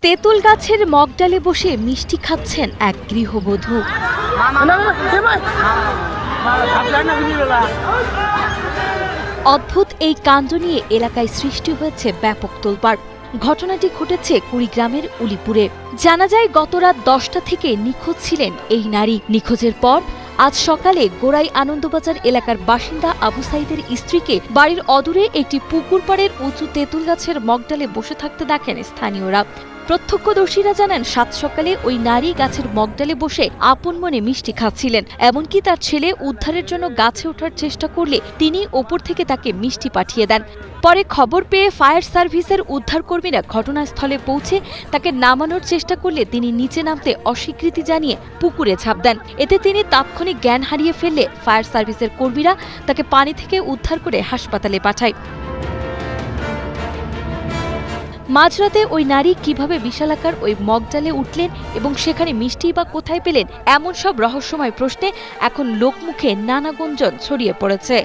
তেঁতুল গাছের মগডালে বসে মিষ্টি খাচ্ছেন এক গৃহবধূ। অদ্ভুত এই কাণ্ড নিয়ে এলাকায় সৃষ্টি হয়েছে ব্যাপক তোলপাড়। ঘটনাটি ঘটেছে কুড়িগ্রামের উলিপুরে। জানা যায় গত রাত 10টা থেকে নিখোঁজ ছিলেন এই নারী। নিখোঁজের পর আজ সকালে গোড়াই আনন্দবাজার এলাকার বাসিন্দা আবু সাইদের স্ত্রীকে বাড়ির অদূরে একটি পুকুর পাড়ের উঁচু তেঁতুল গাছের মগডালে বসে থাকতে দেখেন স্থানীয়রা। প্রত্যক্ষদর্শীরা জানান সাত সকালে ওই নারী গাছের মগডালে বসে আপন মনে মিষ্টি খাচ্ছিলেন। এমনকি তার ছেলে উদ্ধারের জন্য গাছে ওঠার চেষ্টা করলে তিনি ওপর থেকে তাকে মিষ্টি পাঠিয়ে দেন। পরে খবর পেয়ে ফায়ার সার্ভিসের উদ্ধারকর্মীরা ঘটনাস্থলে পৌঁছে তাকে নামানোর চেষ্টা করলে তিনি নিচে নামতে অস্বীকৃতি জানিয়ে পুকুরে ঝাঁপ দেন। এতে তিনি তাৎক্ষণিক জ্ঞান হারিয়ে ফেললে ফায়ার সার্ভিসের কর্মীরা তাকে পানি থেকে উদ্ধার করে হাসপাতালে পাঠায়। মাঝরাতে ওই নারী কিভাবে বিশালাকার ওই মগডালে উঠলেন এবং সেখানে মিষ্টি বা কোথায় পেলেন, এমন সব রহস্যময় প্রশ্নে এখন লোকমুখে নানা গুঞ্জন ছড়িয়ে পড়েছে।